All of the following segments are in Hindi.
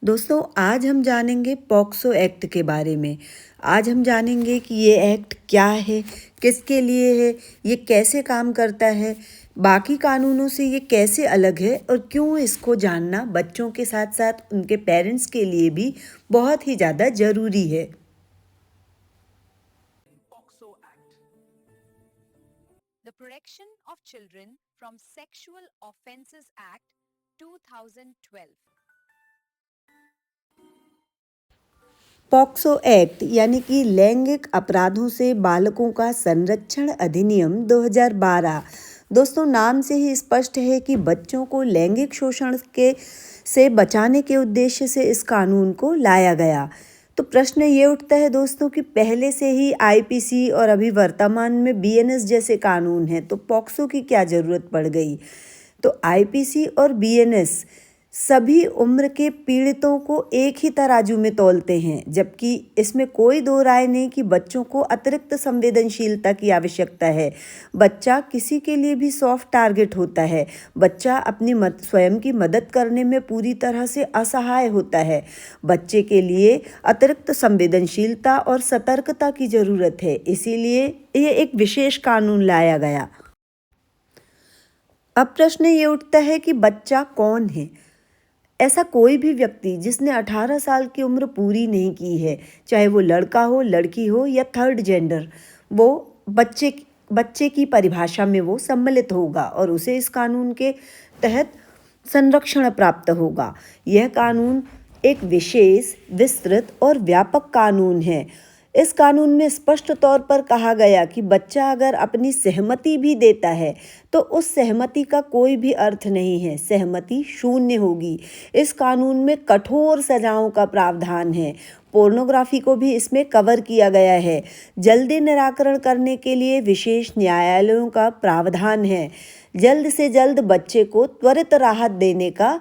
दोस्तों आज हम जानेंगे पॉक्सो एक्ट के बारे में। आज हम जानेंगे कि ये एक्ट क्या है, किसके लिए है, ये कैसे काम करता है, बाकी कानूनों से ये कैसे अलग है और क्यों इसको जानना बच्चों के साथ साथ उनके पेरेंट्स के लिए भी बहुत ही ज़्यादा ज़रूरी है। POCSO Act. The Protection of Children from Sexual Offences Act 2012. POCSO act यानी कि लैंगिक अपराधों से बालकों का संरक्षण अधिनियम 2012। दोस्तों नाम से ही स्पष्ट है कि बच्चों को लैंगिक शोषण के से बचाने के उद्देश्य से इस कानून को लाया गया। तो प्रश्न ये उठता है दोस्तों कि पहले से ही आईपीसी और अभी वर्तमान में बीएनएस जैसे कानून हैं, तो पॉक्सो की क्या ज़रूरत पड़ गई। तो आईपीसी और बीएनएस सभी उम्र के पीड़ितों को एक ही तराजू में तौलते हैं, जबकि इसमें कोई दो राय नहीं कि बच्चों को अतिरिक्त संवेदनशीलता की आवश्यकता है। बच्चा किसी के लिए भी सॉफ्ट टारगेट होता है। बच्चा अपनी स्वयं की मदद करने में पूरी तरह से असहाय होता है। बच्चे के लिए अतिरिक्त संवेदनशीलता और सतर्कता की ज़रूरत है, इसीलिए ये एक विशेष कानून लाया गया। अब प्रश्न ये उठता है कि बच्चा कौन है। ऐसा कोई भी व्यक्ति जिसने 18 साल की उम्र पूरी नहीं की है, चाहे वो लड़का हो, लड़की हो या थर्ड जेंडर, वो बच्चे की परिभाषा में वो सम्मिलित होगा और उसे इस कानून के तहत संरक्षण प्राप्त होगा। यह कानून एक विशेष, विस्तृत और व्यापक कानून है। इस कानून में स्पष्ट तौर पर कहा गया कि बच्चा अगर अपनी सहमति भी देता है तो उस सहमति का कोई भी अर्थ नहीं है, सहमति शून्य होगी। इस कानून में कठोर सजाओं का प्रावधान है। पोर्नोग्राफी को भी इसमें कवर किया गया है। जल्दी निराकरण करने के लिए विशेष न्यायालयों का प्रावधान है। जल्द से जल्द बच्चे को त्वरित राहत देने का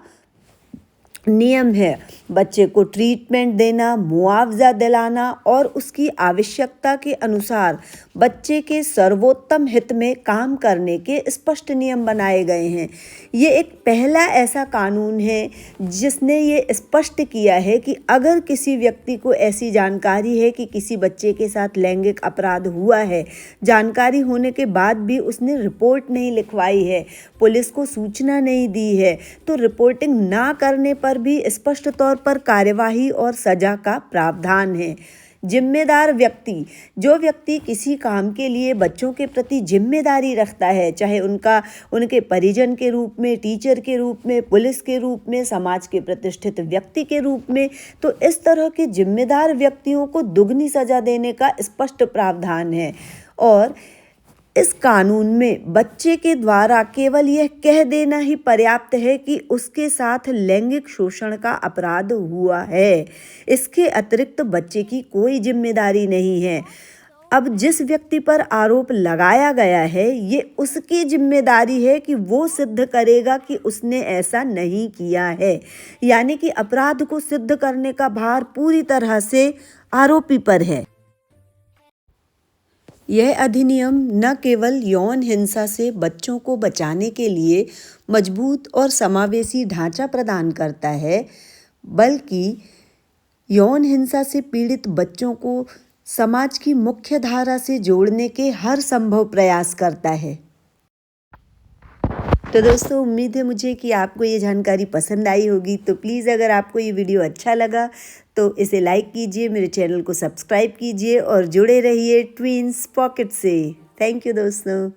नियम है। बच्चे को ट्रीटमेंट देना, मुआवजा दिलाना और उसकी आवश्यकता के अनुसार बच्चे के सर्वोत्तम हित में काम करने के स्पष्ट नियम बनाए गए हैं। ये एक पहला ऐसा कानून है जिसने ये स्पष्ट किया है कि अगर किसी व्यक्ति को ऐसी जानकारी है कि किसी बच्चे के साथ लैंगिक अपराध हुआ है, जानकारी होने के बाद भी उसने रिपोर्ट नहीं लिखवाई है, पुलिस को सूचना नहीं दी है, तो रिपोर्टिंग ना करने पर भी स्पष्ट तौर पर कार्यवाही और सजा का प्रावधान है। जिम्मेदार व्यक्ति, जो व्यक्ति किसी काम के लिए बच्चों के प्रति जिम्मेदारी रखता है, चाहे उनके परिजन के रूप में, टीचर के रूप में, पुलिस के रूप में, समाज के प्रतिष्ठित व्यक्ति के रूप में, तो इस तरह के जिम्मेदार व्यक्तियों को दुगनी सजा देने का स्पष्ट प्रावधान है। और इस कानून में बच्चे के द्वारा केवल यह कह देना ही पर्याप्त है कि उसके साथ लैंगिक शोषण का अपराध हुआ है। इसके अतिरिक्त बच्चे की कोई जिम्मेदारी नहीं है। अब जिस व्यक्ति पर आरोप लगाया गया है, ये उसकी जिम्मेदारी है कि वो सिद्ध करेगा कि उसने ऐसा नहीं किया है। यानी कि अपराध को सिद्ध करने का भार पूरी तरह से आरोपी पर है। यह अधिनियम न केवल यौन हिंसा से बच्चों को बचाने के लिए मजबूत और समावेशी ढांचा प्रदान करता है, बल्कि यौन हिंसा से पीड़ित बच्चों को समाज की मुख्य धारा से जोड़ने के हर संभव प्रयास करता है। तो दोस्तों उम्मीद है मुझे कि आपको ये जानकारी पसंद आई होगी। तो प्लीज़ अगर आपको ये वीडियो अच्छा लगा तो इसे लाइक कीजिए, मेरे चैनल को सब्सक्राइब कीजिए और जुड़े रहिए ट्विंस पॉकेट से। थैंक यू दोस्तों।